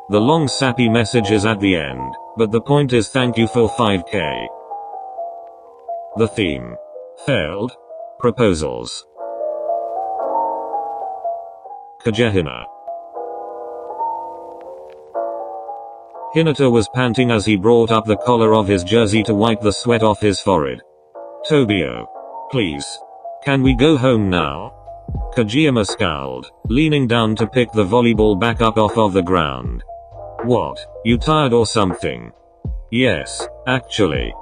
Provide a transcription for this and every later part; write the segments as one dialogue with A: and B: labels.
A: The long sappy message is at the end, but the point is thank you for 5k. The theme. Failed proposals. Kagehina. Hinata was panting as he brought up the collar of his jersey to wipe the sweat off his forehead. Tobio. Please. Can we go home now? Kagehina scowled, leaning down to pick the volleyball back up off of the ground. What, you tired or something? Yes, actually.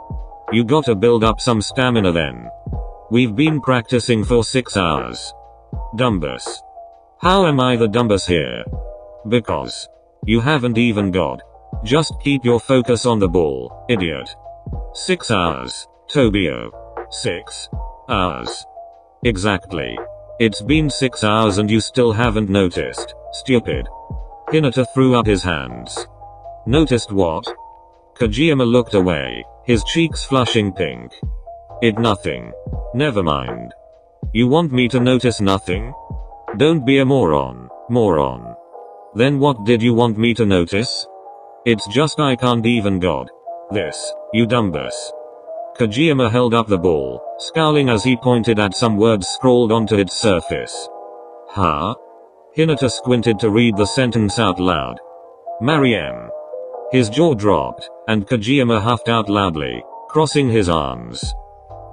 A: You gotta build up some stamina then. We've been practicing for 6 hours. Dumbus. How am I the dumbus here? Because. You haven't even got. Just keep your focus on the ball, idiot. 6 hours, Tobio. 6 hours. Exactly. It's been 6 hours and you still haven't noticed, stupid. Hinata threw up his hands. Noticed what? Kagehina looked away, his cheeks flushing pink. It nothing. Never mind. You want me to notice nothing? Don't be a moron. Then what did you want me to notice? It's just I can't even got this, you dumbus. Kagehina held up the ball, scowling as he pointed at some words scrawled onto its surface. Huh? Hinata squinted to read the sentence out loud. Mariam. His jaw dropped, and Kagehina huffed out loudly, crossing his arms.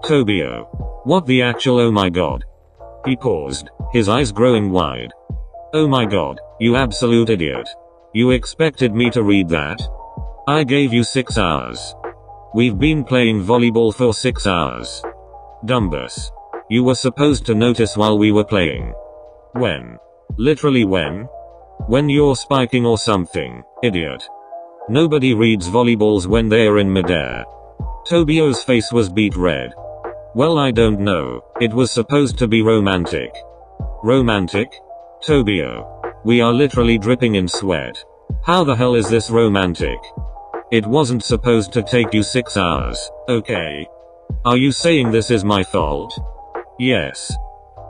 A: Tobio. What the actual oh my god? He paused, his eyes growing wide. Oh my god, you absolute idiot. You expected me to read that? I gave you 6 hours. We've been playing volleyball for 6 hours. Dumbus. You were supposed to notice while we were playing. When? Literally when? When you're spiking or something, idiot. Nobody reads volleyballs when they're in midair. Tobio's face was beet red. Well, I don't know, it was supposed to be romantic. Romantic? Tobio. We are literally dripping in sweat. How the hell is this romantic? It wasn't supposed to take you 6 hours, okay? Are you saying this is my fault? Yes.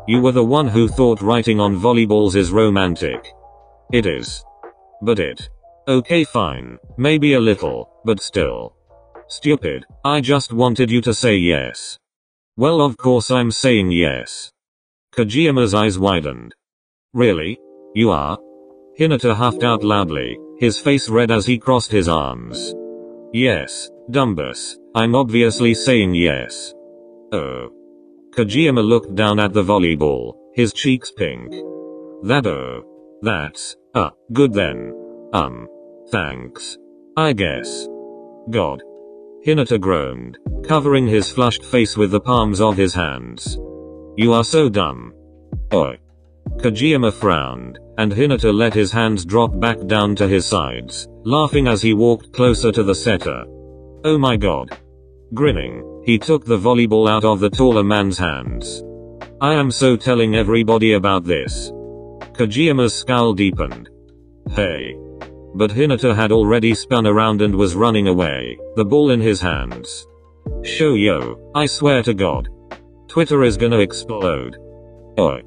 A: You were the one who thought writing on volleyballs is romantic. It is. But it. Okay fine, maybe a little, but still. Stupid, I just wanted you to say yes. Well, of course I'm saying yes. Kagehina's eyes widened. Really? You are? Hinata huffed out loudly, his face red as he crossed his arms. Yes, dumbus, I'm obviously saying yes. Oh. Kagehina looked down at the volleyball, his cheeks pink. That's, good then. Thanks. I guess. God. Hinata groaned, covering his flushed face with the palms of his hands. You are so dumb. Oi. Kagehina frowned, and Hinata let his hands drop back down to his sides, laughing as he walked closer to the setter. Oh my god. Grinning, he took the volleyball out of the taller man's hands. I am so telling everybody about this. Kagehina's scowl deepened. Hey. But Hinata had already spun around and was running away, the ball in his hands. Show yo, I swear to god. Twitter is gonna explode. Oi.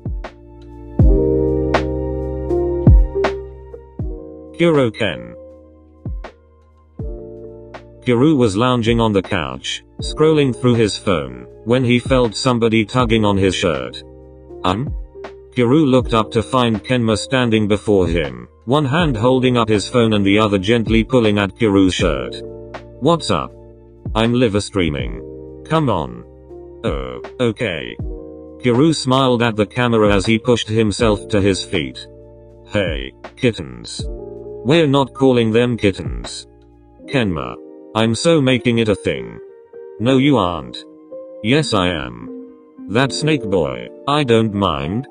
A: Kuroken. Kuru was lounging on the couch, scrolling through his phone, when he felt somebody tugging on his shirt. Kuru looked up to find Kenma standing before him, one hand holding up his phone and the other gently pulling at Kuru's shirt. What's up? I'm live streaming. Come on. Oh, okay. Kuru smiled at the camera as he pushed himself to his feet. Hey, kittens. We're not calling them kittens. Kenma. I'm so making it a thing. No you aren't. Yes I am. That snake boy, I don't mind.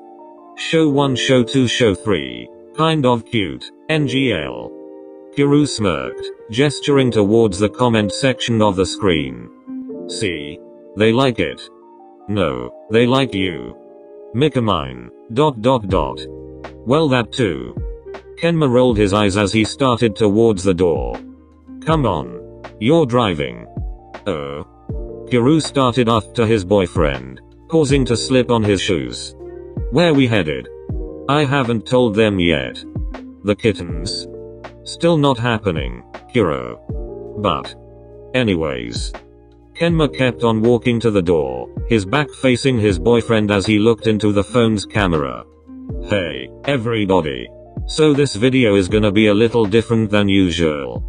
A: Show 1, show 2, show 3. Kind of cute, NGL. Kuru smirked, gesturing towards the comment section of the screen. See? They like it. No, they like you. Mickamine. ... Well that too. Kenma rolled his eyes as he started towards the door. Come on. You're driving. Oh. Kuru started after his boyfriend, pausing to slip on his shoes. Where we headed? I haven't told them yet. The kittens. Still not happening, Kuro. But. Anyways. Kenma kept on walking to the door, his back facing his boyfriend as he looked into the phone's camera. Hey, everybody. So this video is gonna be a little different than usual.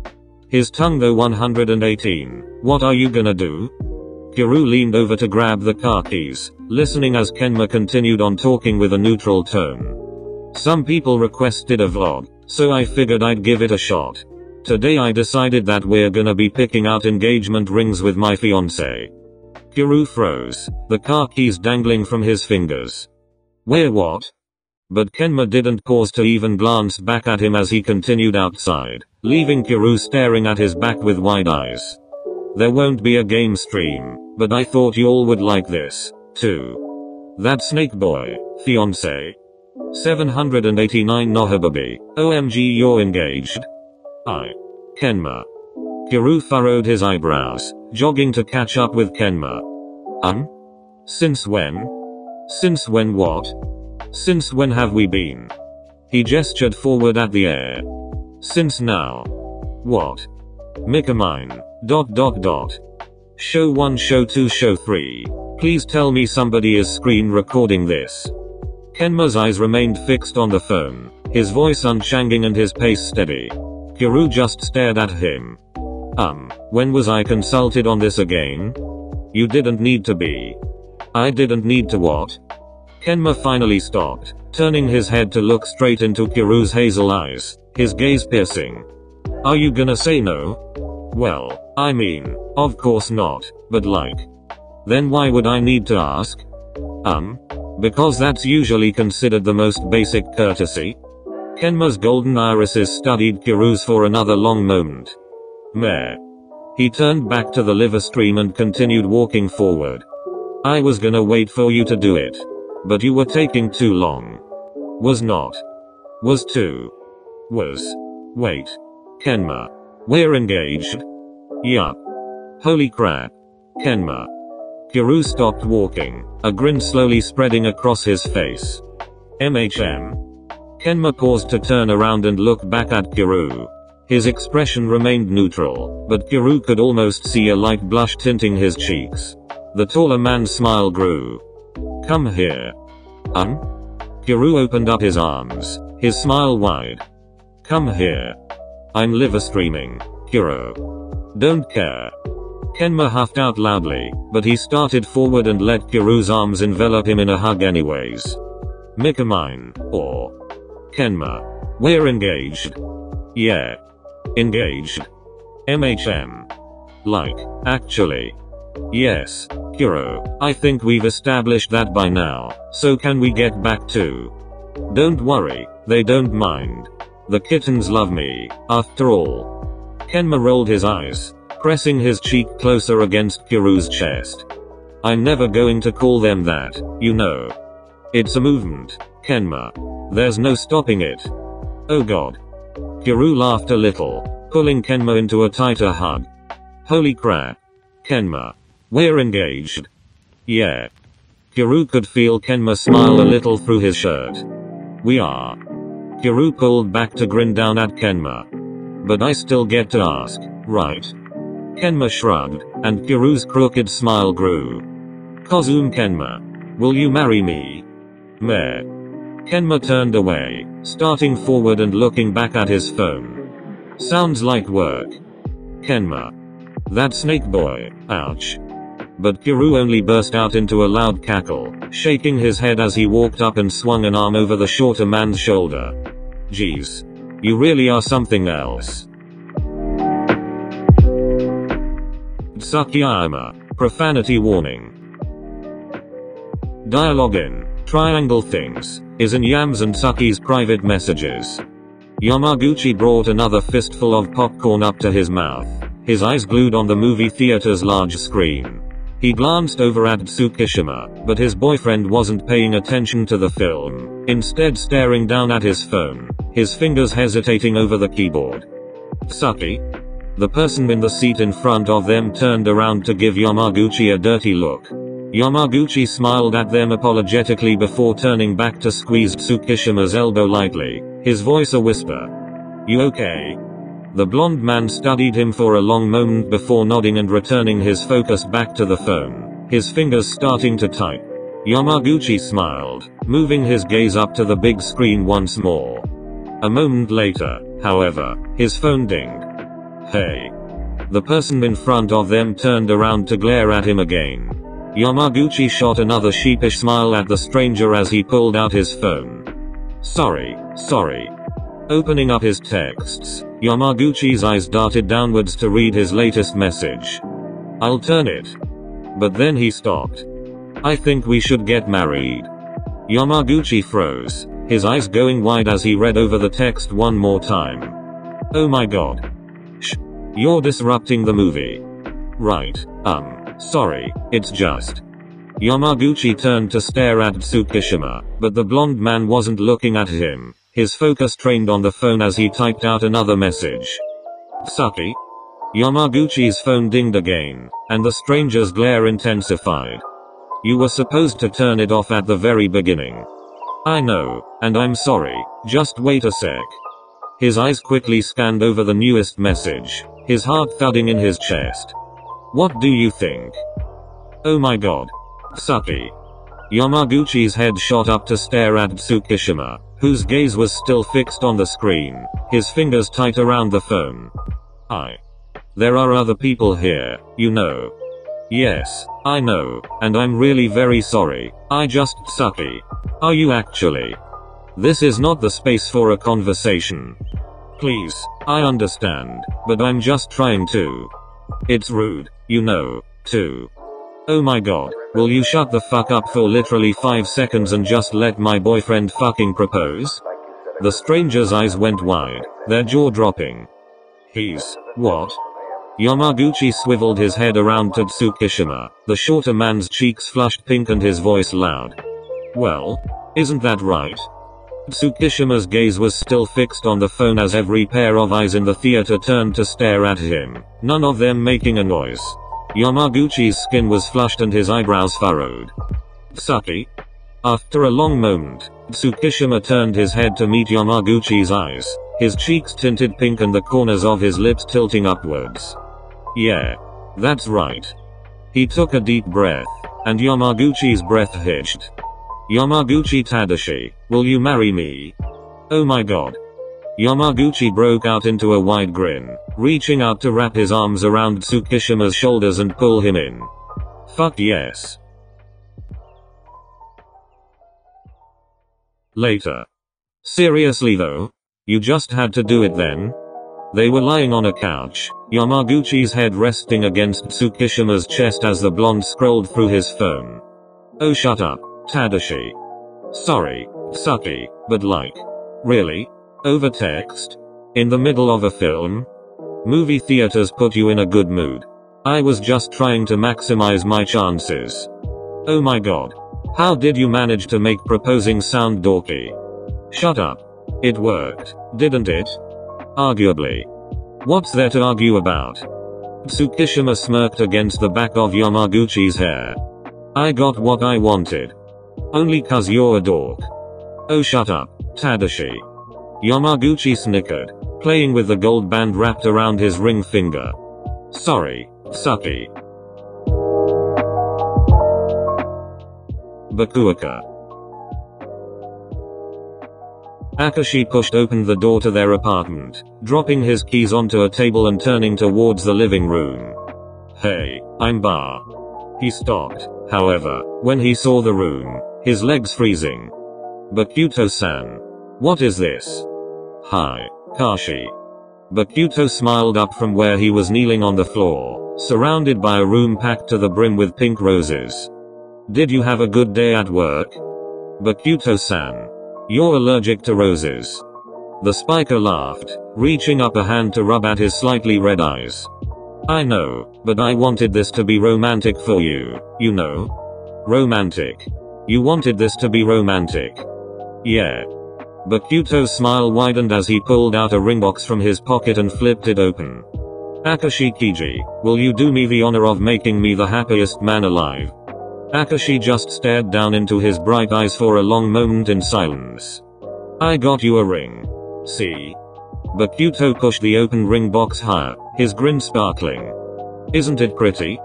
A: His tongue though 118. What are you gonna do? Kuro leaned over to grab the car keys, listening as Kenma continued on talking with a neutral tone. Some people requested a vlog, so I figured I'd give it a shot. Today I decided that we're gonna be picking out engagement rings with my fiancé. Kuro froze, the car keys dangling from his fingers. Where what? But Kenma didn't pause to even glance back at him as he continued outside, leaving Kuro staring at his back with wide eyes. There won't be a game stream, but I thought you all would like this, too. That snake boy, fiancé. 789 Nohababi, OMG you're engaged? Kenma. Kuro furrowed his eyebrows, jogging to catch up with Kenma. Since when? Since when what? Since when have we been? He gestured forward at the air. Since now. What? Mikamine. ... Show 1, show 2, show 3. Please tell me somebody is screen recording this. Kenma's eyes remained fixed on the phone, his voice unchanging and his pace steady. Kuro just stared at him. When was I consulted on this again? You didn't need to be. I didn't need to what? Kenma finally stopped, turning his head to look straight into Kuro's hazel eyes, his gaze piercing. Are you gonna say no? Well, I mean, of course not, but like. Then why would I need to ask? Because that's usually considered the most basic courtesy. Kenma's golden irises studied Kuro's for another long moment. Meh. He turned back to the liver stream and continued walking forward. I was gonna wait for you to do it. But you were taking too long. Was not. Was too. Was. Wait. Kenma. We're engaged? Yup. Holy crap. Kenma. Kuro stopped walking, a grin slowly spreading across his face. MHM. Kenma paused to turn around and look back at Kuro. His expression remained neutral, but Kuro could almost see a light blush tinting his cheeks. The taller man's smile grew. Come here. Kuro opened up his arms, his smile wide. Come here. I'm liver streaming, Kuro. Don't care. Kenma huffed out loudly, but he started forward and let Kuro's arms envelop him in a hug anyways. Mikamine, or Kenma. We're engaged. Yeah. Engaged. MHM. Like, actually. Yes, Kuro, I think we've established that by now, so can we get back to? Don't worry, they don't mind. The kittens love me, after all. Kenma rolled his eyes, pressing his cheek closer against Kuro's chest. I'm never going to call them that, you know. It's a movement, Kenma. There's no stopping it. Oh god. Kuro laughed a little, pulling Kenma into a tighter hug. Holy crap. Kenma. We're engaged. Yeah. Kuro could feel Kenma smile a little through his shirt. We are. Kuro pulled back to grin down at Kenma. But I still get to ask, right? Kenma shrugged, and Kuro's crooked smile grew. Kozume Kenma. Will you marry me? Meh. Kenma turned away, starting forward and looking back at his phone. Sounds like work. Kenma. That snake boy, ouch. But Kuro only burst out into a loud cackle, shaking his head as he walked up and swung an arm over the shorter man's shoulder. Jeez. You really are something else. Tsukkiyama. Profanity warning. Dialogue in Triangle Things is in Yams and Tsuki's private messages. Yamaguchi brought another fistful of popcorn up to his mouth, his eyes glued on the movie theater's large screen. He glanced over at Tsukkiyama, but his boyfriend wasn't paying attention to the film, instead staring down at his phone, his fingers hesitating over the keyboard. Tsuki? The person in the seat in front of them turned around to give Yamaguchi a dirty look. Yamaguchi smiled at them apologetically before turning back to squeeze Tsukkiyama's elbow lightly, his voice a whisper. You okay? The blonde man studied him for a long moment before nodding and returning his focus back to the phone, his fingers starting to type. Yamaguchi smiled, moving his gaze up to the big screen once more. A moment later, however, his phone dinged. Hey. The person in front of them turned around to glare at him again. Yamaguchi shot another sheepish smile at the stranger as he pulled out his phone. Sorry. Opening up his texts, Yamaguchi's eyes darted downwards to read his latest message. I'll turn it. But then he stopped. I think we should get married. Yamaguchi froze, his eyes going wide as he read over the text one more time. Oh my god. Shh. You're disrupting the movie. Right, sorry, it's just. Yamaguchi turned to stare at Tsukkiyama, but the blonde man wasn't looking at him, his focus trained on the phone as he typed out another message. Suki? Yamaguchi's phone dinged again, and the stranger's glare intensified. You were supposed to turn it off at the very beginning. I know, and I'm sorry, just wait a sec. His eyes quickly scanned over the newest message, his heart thudding in his chest. What do you think? Oh my god. Suki. Yamaguchi's head shot up to stare at Tsukkiyama, whose gaze was still fixed on the screen, his fingers tight around the phone. There are other people here, you know. Yes, I know, and I'm really very sorry, Suki. Are you actually? This is not the space for a conversation. Please, I understand, but I'm just trying to. It's rude, you know, too. Oh my god, will you shut the fuck up for literally 5 seconds and just let my boyfriend fucking propose? The stranger's eyes went wide, their jaw dropping. What? Yamaguchi swiveled his head around to Tsukkiyama, the shorter man's cheeks flushed pink and his voice loud. Well, isn't that right? Tsukiyama's gaze was still fixed on the phone as every pair of eyes in the theater turned to stare at him, none of them making a noise. Yamaguchi's skin was flushed and his eyebrows furrowed. Suki? After a long moment, Tsukiyama turned his head to meet Yamaguchi's eyes, his cheeks tinted pink and the corners of his lips tilting upwards. Yeah. That's right. He took a deep breath, and Yamaguchi's breath hitched. Yamaguchi Tadashi, will you marry me? Oh my god. Yamaguchi broke out into a wide grin, reaching out to wrap his arms around Tsukiyama's shoulders and pull him in. Fuck yes. Later. Seriously though? You just had to do it then? They were lying on a couch, Yamaguchi's head resting against Tsukiyama's chest as the blonde scrolled through his phone. Oh shut up, Tadashi. Sorry, Suki, but like. Really? Over text? In the middle of a film? Movie theaters put you in a good mood. I was just trying to maximize my chances. Oh my god. How did you manage to make proposing sound dorky? Shut up. It worked, didn't it? Arguably. What's there to argue about? Tsukiyama smirked against the back of Yamaguchi's hair. I got what I wanted. Only 'cause you're a dork. Oh shut up, Tadashi. Yamaguchi snickered, playing with the gold band wrapped around his ring finger. Sorry, Suki. Bokuaka. Akashi pushed open the door to their apartment, dropping his keys onto a table and turning towards the living room. Hey, I'm Bar. He stopped, however, when he saw the room, his legs freezing. Bakuto-san. What is this? Hi, Kashi. Bakuto smiled up from where he was kneeling on the floor, surrounded by a room packed to the brim with pink roses. Did you have a good day at work? Bakuto-san. You're allergic to roses. The spiker laughed, reaching up a hand to rub at his slightly red eyes. I know, but I wanted this to be romantic for you, you know? Romantic. You wanted this to be romantic. Yeah. Bakuto's smile widened as he pulled out a ring box from his pocket and flipped it open. Akashi Kiji, will you do me the honor of making me the happiest man alive? Akashi just stared down into his bright eyes for a long moment in silence. I got you a ring. See? Bokuto pushed the open ring box higher, his grin sparkling. Isn't it pretty?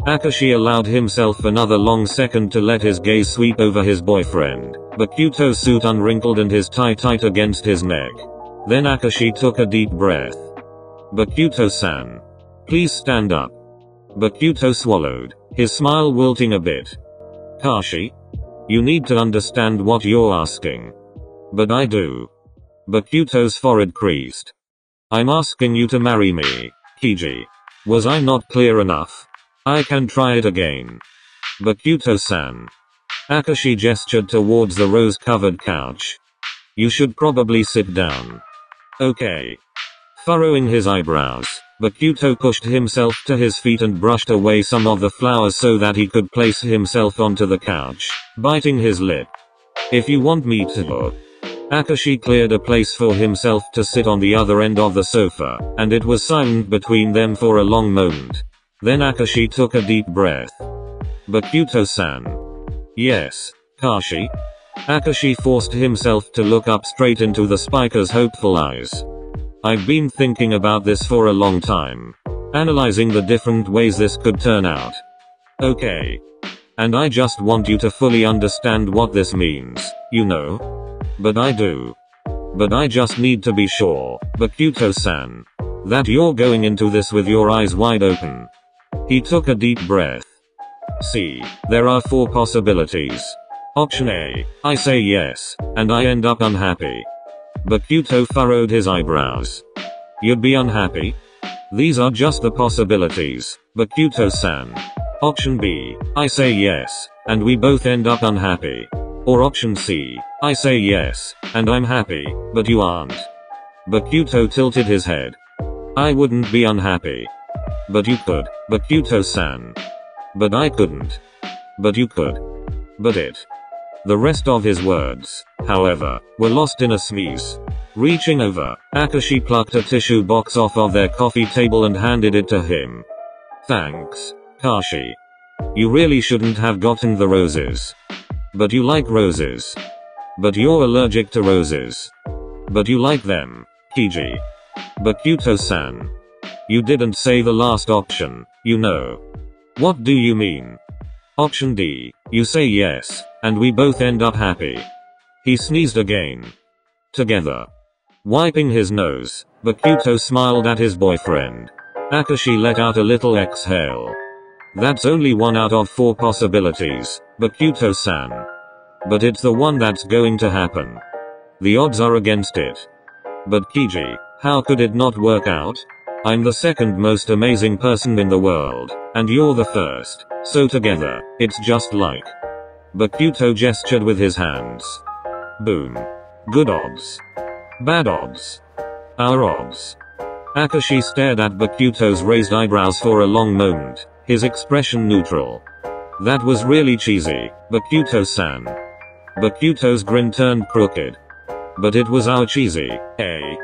A: Akashi allowed himself another long second to let his gaze sweep over his boyfriend. Bokuto's suit unwrinkled and his tie tight against his neck. Then Akashi took a deep breath. Bokuto-san. Please stand up. Bokuto swallowed, his smile wilting a bit. Kashi? You need to understand what you're asking. But I do. Bokuto's forehead creased. I'm asking you to marry me, Kiji. Was I not clear enough? I can try it again. Bokuto-san. Akashi gestured towards the rose-covered couch. You should probably sit down. Okay. Furrowing his eyebrows, Bokuto pushed himself to his feet and brushed away some of the flowers so that he could place himself onto the couch, biting his lip. If you want me to. Akashi cleared a place for himself to sit on the other end of the sofa, and it was silent between them for a long moment. Then Akashi took a deep breath. Bokuto-san. Yes, Kashi? Akashi forced himself to look up straight into the spiker's hopeful eyes. I've been thinking about this for a long time. Analyzing the different ways this could turn out. Okay. And I just want you to fully understand what this means, you know? But I do. But I just need to be sure, Bokuto-san, that you're going into this with your eyes wide open. He took a deep breath. See, there are 4 possibilities. Option A, I say yes, and I end up unhappy. Bokuto furrowed his eyebrows. You'd be unhappy? These are just the possibilities, Bokuto-san. Option B, I say yes, and we both end up unhappy. Or option C, I say yes, and I'm happy, but you aren't. Bokuto tilted his head. I wouldn't be unhappy. But you could, Bokuto-san. But I couldn't. But you could. But it. The rest of his words, however, were lost in a sneeze. Reaching over, Akashi plucked a tissue box off of their coffee table and handed it to him. Thanks, Kashi. You really shouldn't have gotten the roses. But you like roses. But you're allergic to roses. But you like them, Kiji. Bokuto-san. You didn't say the last option, you know. What do you mean? Option D, you say yes, and we both end up happy. He sneezed again. Together. Wiping his nose, Bokuto smiled at his boyfriend. Akashi let out a little exhale. That's only 1 out of 4 possibilities, Bokuto-san. But it's the one that's going to happen. The odds are against it. But Kiji, how could it not work out? I'm the second most amazing person in the world, and you're the first, so together, it's just like. Bokuto gestured with his hands. Boom. Good odds. Bad odds. Our odds. Akashi stared at Bokuto's raised eyebrows for a long moment, his expression neutral. That was really cheesy, Bokuto-san. Bokuto's grin turned crooked. But it was our cheesy, eh?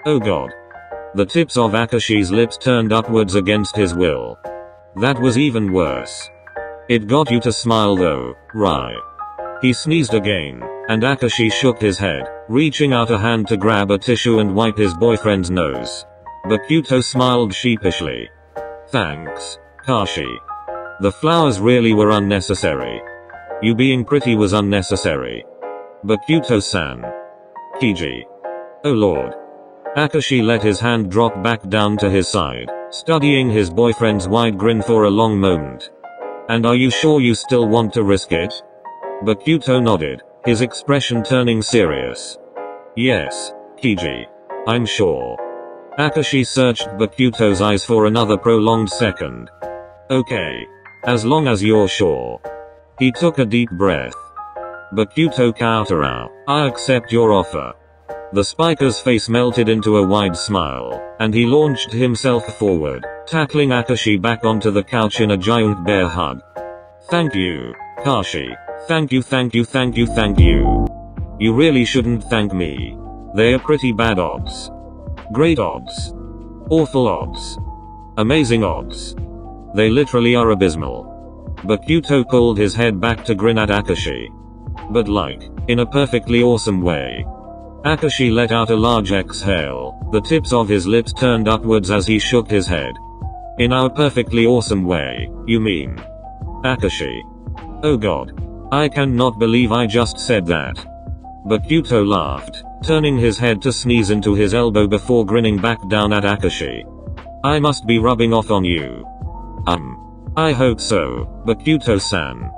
A: Oh god. The tips of Akashi's lips turned upwards against his will. That was even worse. It got you to smile though, right? He sneezed again, and Akashi shook his head, reaching out a hand to grab a tissue and wipe his boyfriend's nose. Bokuto smiled sheepishly. Thanks, Kashi. The flowers really were unnecessary. You being pretty was unnecessary. Bokuto-san. Kiji. Oh lord. Akashi let his hand drop back down to his side, studying his boyfriend's wide grin for a long moment. And are you sure you still want to risk it? Bokuto nodded, his expression turning serious. Yes, Kiji. I'm sure. Akashi searched Bokuto's eyes for another prolonged second. Okay. As long as you're sure. He took a deep breath. Bokuto Kaotarao, I accept your offer. The spiker's face melted into a wide smile, and he launched himself forward, tackling Akashi back onto the couch in a giant bear hug. Thank you, Kashi. Thank you, thank you, thank you, thank you. You really shouldn't thank me. They're pretty bad odds. Great odds. Awful odds. Amazing odds. They literally are abysmal. Bokuto pulled his head back to grin at Akashi. But like, in a perfectly awesome way. Akashi let out a large exhale, the tips of his lips turned upwards as he shook his head. In our perfectly awesome way, you mean? Akashi. Oh god. I cannot believe I just said that. Bakuto laughed, turning his head to sneeze into his elbow before grinning back down at Akashi. I must be rubbing off on you. I hope so, Bakuto-san.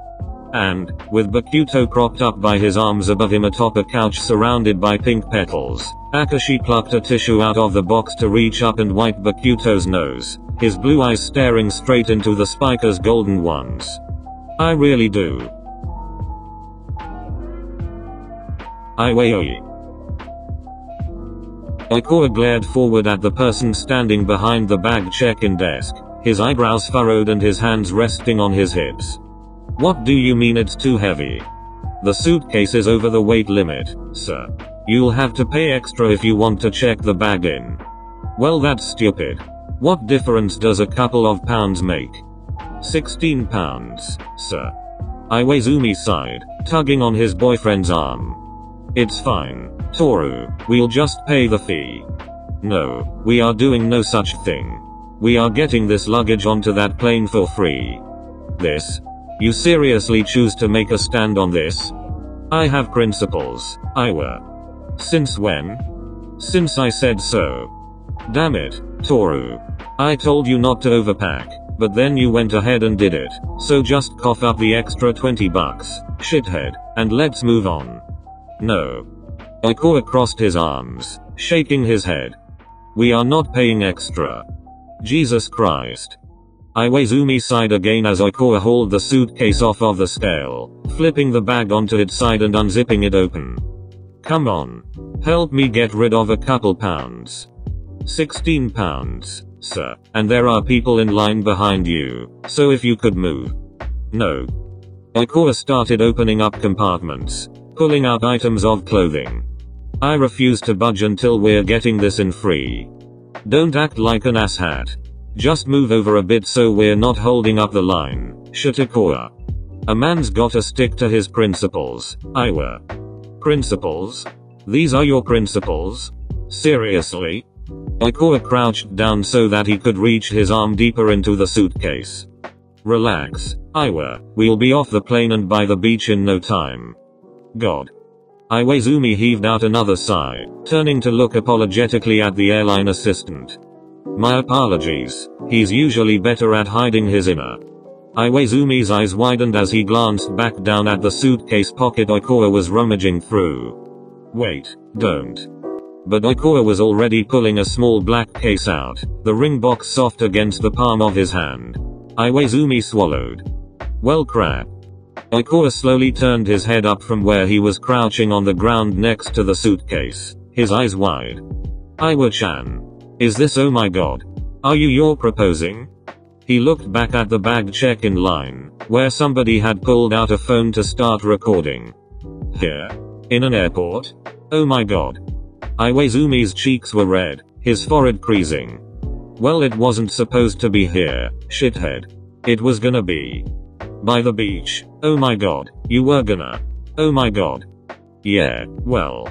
A: And, with Bakuto propped up by his arms above him atop a couch surrounded by pink petals, Akashi plucked a tissue out of the box to reach up and wipe Bakuto's nose, his blue eyes staring straight into the spiker's golden ones. I really do. Iwaoi. Oikawa glared forward at the person standing behind the bag check-in desk, his eyebrows furrowed and his hands resting on his hips. What do you mean it's too heavy? The suitcase is over the weight limit, sir. You'll have to pay extra if you want to check the bag in. Well, that's stupid. What difference does a couple of pounds make? 16 pounds, sir. Iwaizumi sighed, tugging on his boyfriend's arm. It's fine, Toru, we'll just pay the fee. No, we are doing no such thing. We are getting this luggage onto that plane for free. This? You seriously choose to make a stand on this? I have principles, Iwa. Since when? Since I said so. Damn it, Toru. I told you not to overpack, but then you went ahead and did it, so just cough up the extra 20 bucks, shithead, and let's move on. No. Oikawa crossed his arms, shaking his head. We are not paying extra. Jesus Christ. Iwaizumi sighed again as Oikawa hauled the suitcase off of the scale, flipping the bag onto its side and unzipping it open. Come on. Help me get rid of a couple pounds. 16 pounds, sir, and there are people in line behind you, so if you could move. No. Oikawa started opening up compartments, pulling out items of clothing. I refuse to budge until we're getting this in free. Don't act like an asshat. Just move over a bit so we're not holding up the line, Shitakoa. A man's gotta stick to his principles, Iwa. Principles? These are your principles? Seriously? Oikawa crouched down so that he could reach his arm deeper into the suitcase. Relax, Iwa, we'll be off the plane and by the beach in no time. God. Iwaizumi heaved out another sigh, turning to look apologetically at the airline assistant. My apologies, he's usually better at hiding his inner. Iwaizumi's eyes widened as he glanced back down at the suitcase pocket Oikawa was rummaging through. Wait, don't. But Oikawa was already pulling a small black case out, the ring box soft against the palm of his hand. Iwaizumi swallowed. Well crap. Oikawa slowly turned his head up from where he was crouching on the ground next to the suitcase, his eyes wide. Iwa-chan. Is this oh my god? Are you're proposing? He looked back at the bag check-in line, where somebody had pulled out a phone to start recording. Here? In an airport? Oh my god. Iwaizumi's cheeks were red, his forehead creasing. Well, it wasn't supposed to be here, shithead. It was gonna be by the beach. Oh my god, you were gonna. Oh my god. Yeah, well.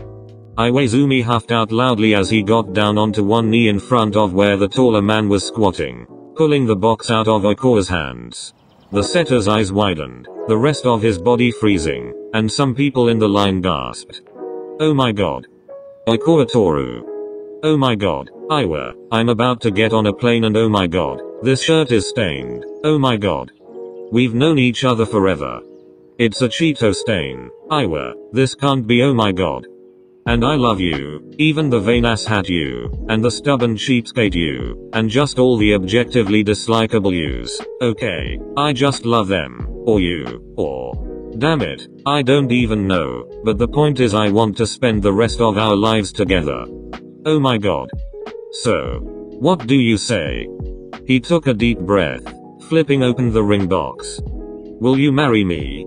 A: Iwaizumi huffed out loudly as he got down onto one knee in front of where the taller man was squatting, pulling the box out of Oikawa's hands. The setter's eyes widened, the rest of his body freezing, and some people in the line gasped. Oh my god. Oikawa Toru. Oh my god, Iwa, I'm about to get on a plane and oh my god, this shirt is stained. Oh my god. We've known each other forever. It's a Cheeto stain. Iwa, this can't be oh my god. And I love you, even the vain asshat you, and the stubborn cheapskate you, and just all the objectively dislikable yous, okay, I just love them, or you, or... Damn it, I don't even know, but the point is I want to spend the rest of our lives together. Oh my god. So, what do you say? He took a deep breath, flipping open the ring box. Will you marry me?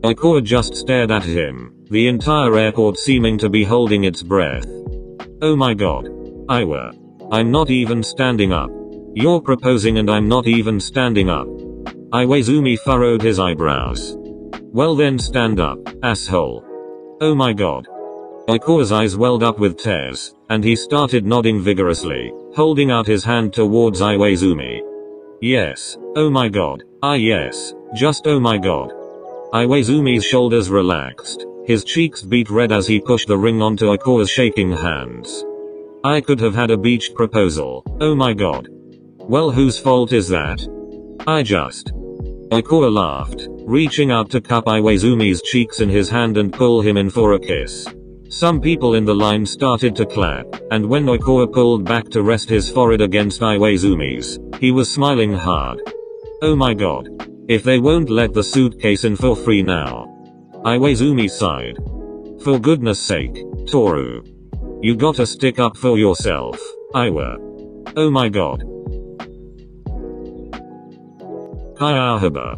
A: Oikawa just stared at him, the entire airport seeming to be holding its breath. Oh my god. Iwa. I'm not even standing up. You're proposing and I'm not even standing up. Iwaizumi furrowed his eyebrows. Well then stand up, asshole. Oh my god. Oikoa's eyes welled up with tears, and he started nodding vigorously, holding out his hand towards Iwaizumi. Yes, oh my god, ah yes, just oh my god. Iwaizumi's shoulders relaxed, his cheeks beat red as he pushed the ring onto Oikoa's shaking hands. I could have had a beach proposal, oh my god. Well, whose fault is that? I just. Oikoa laughed, reaching out to cup Iwaizumi's cheeks in his hand and pull him in for a kiss. Some people in the line started to clap, and when Oikoa pulled back to rest his forehead against Iwaizumi's, he was smiling hard. Oh my god. If they won't let the suitcase in for free now. Iwaizumi sighed. For goodness sake, Toru. You gotta stick up for yourself, Iwa. Oh my god. Kyouhaba.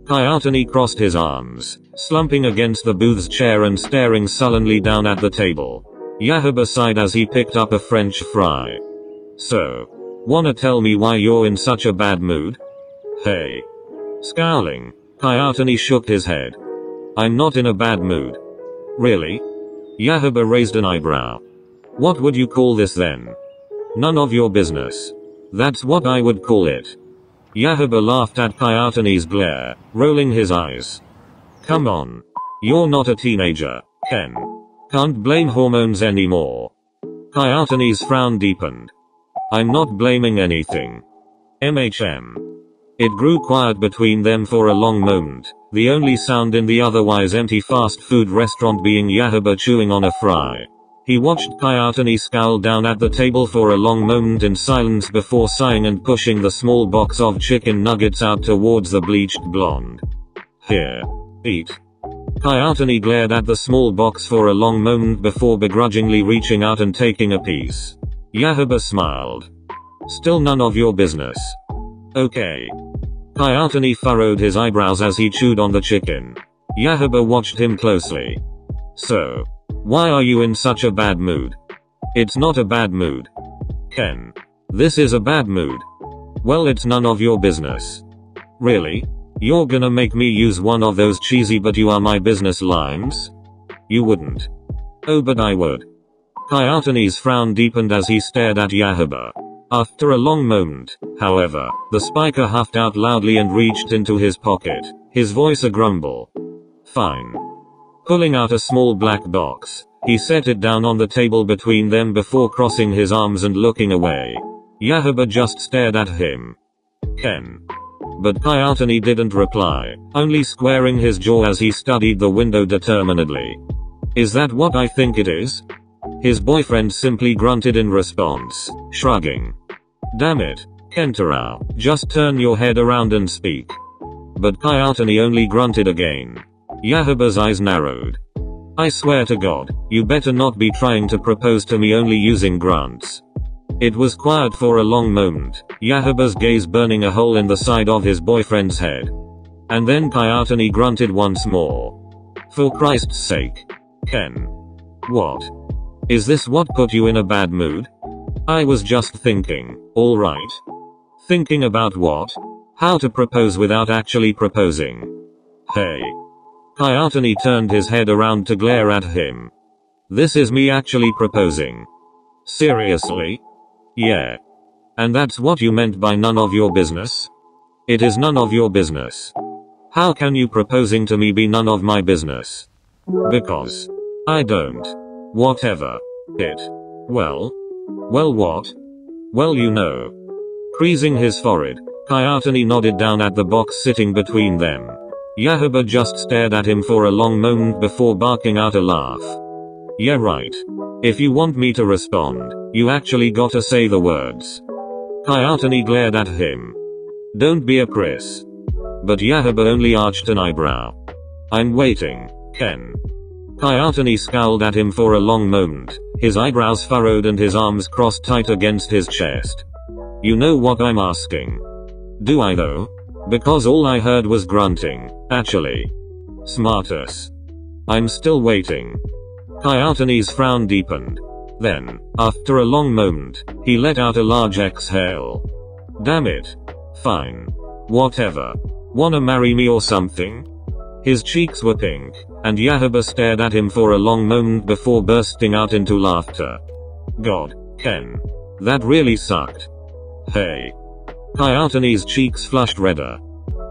A: Kyotani crossed his arms, slumping against the booth's chair and staring sullenly down at the table. Kyouhaba sighed as he picked up a French fry. So, wanna tell me why you're in such a bad mood? Hey. Scowling, Kyotani shook his head. I'm not in a bad mood. Really? Kyouhaba raised an eyebrow. What would you call this then? None of your business. That's what I would call it. Kyouhaba laughed at Kyotani's glare, rolling his eyes. Come on. You're not a teenager, Ken. Can't blame hormones anymore. Kyotani's frown deepened. I'm not blaming anything. It grew quiet between them for a long moment, the only sound in the otherwise empty fast food restaurant being Kyouhaba chewing on a fry. He watched Kyotani scowl down at the table for a long moment in silence before sighing and pushing the small box of chicken nuggets out towards the bleached blonde. Here. Eat. Kyotani glared at the small box for a long moment before begrudgingly reaching out and taking a piece. Kyouhaba smiled. Still none of your business. Okay. Kyotani furrowed his eyebrows as he chewed on the chicken. Kyouhaba watched him closely. So. Why are you in such a bad mood? It's not a bad mood. Ken. This is a bad mood. Well, it's none of your business. Really? You're gonna make me use one of those cheesy but you are my business lines? You wouldn't. Oh, but I would. Kyotani's frown deepened as he stared at Kyouhaba. After a long moment, however, the spiker huffed out loudly and reached into his pocket, his voice a grumble. Fine. Pulling out a small black box, he set it down on the table between them before crossing his arms and looking away. Kyouhaba just stared at him. Ken. But Kyotani didn't reply, only squaring his jaw as he studied the window determinedly. Is that what I think it is? His boyfriend simply grunted in response, shrugging. Damn it, Kentaro, just turn your head around and speak. But Kyotani only grunted again. Kyouhaba's eyes narrowed. I swear to God, you better not be trying to propose to me only using grunts. It was quiet for a long moment, Kyouhaba's gaze burning a hole in the side of his boyfriend's head. And then Kyotani grunted once more. For Christ's sake. Ken. What? Is this what put you in a bad mood? I was just thinking, alright. Thinking about what? How to propose without actually proposing. Hey. Kyotani turned his head around to glare at him. This is me actually proposing. Seriously? Yeah. And that's what you meant by none of your business? It is none of your business. How can you proposing to me be none of my business? Because. I don't. Whatever. It. Well? Well what? Well you know. Creasing his forehead, Kyotani nodded down at the box sitting between them. Kyouhaba just stared at him for a long moment before barking out a laugh. Yeah right. If you want me to respond, you actually gotta say the words. Kyotani glared at him. Don't be a Chris. But Kyouhaba only arched an eyebrow. I'm waiting, Ken. Kyotani scowled at him for a long moment, his eyebrows furrowed and his arms crossed tight against his chest. You know what I'm asking. Do I though? Because all I heard was grunting, actually. Smartass. I'm still waiting. Kyotani's frown deepened. Then, after a long moment, he let out a large exhale. Damn it. Fine. Whatever. Wanna marry me or something? His cheeks were pink, and Kyouhaba stared at him for a long moment before bursting out into laughter. God, Ken. That really sucked. Hey. Kyoutane's cheeks flushed redder.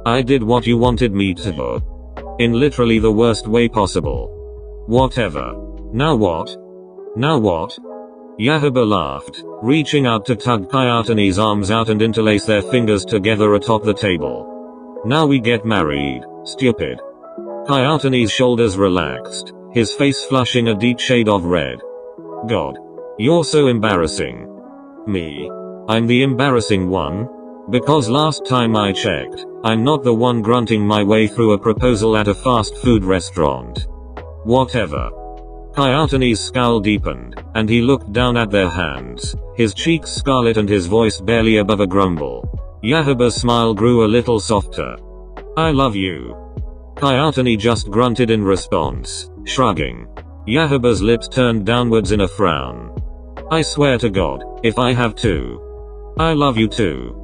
A: I did what you wanted me to do. In literally the worst way possible. Whatever. Now what? Now what? Kyouhaba laughed, reaching out to tug Kyoutane's arms out and interlace their fingers together atop the table. Now we get married, stupid. Kyoutane's shoulders relaxed, his face flushing a deep shade of red. God. You're so embarrassing. Me? I'm the embarrassing one? Because last time I checked, I'm not the one grunting my way through a proposal at a fast food restaurant. Whatever. Kyoutane's scowl deepened, and he looked down at their hands, his cheeks scarlet and his voice barely above a grumble. Kyouhaba's smile grew a little softer. I love you. Kyoutane just grunted in response, shrugging. Kyouhaba's lips turned downwards in a frown. I swear to God, if I have to. I love you too.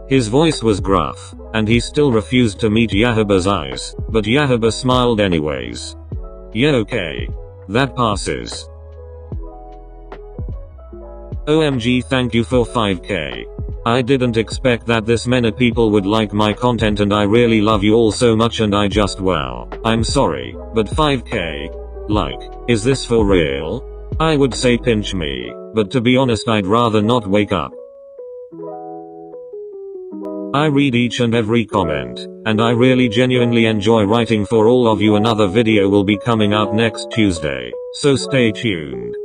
A: His voice was gruff, and he still refused to meet Kyouhaba's eyes, but Kyouhaba smiled anyways. Yeah, okay. That passes. OMG, thank you for 5k. I didn't expect that this many people would like my content, and I really love you all so much, and I just wow. I'm sorry, but 5k? Like, is this for real? I would say pinch me, but to be honest I'd rather not wake up. I read each and every comment, and I really genuinely enjoy writing for all of you. Another video will be coming out next Tuesday, so stay tuned.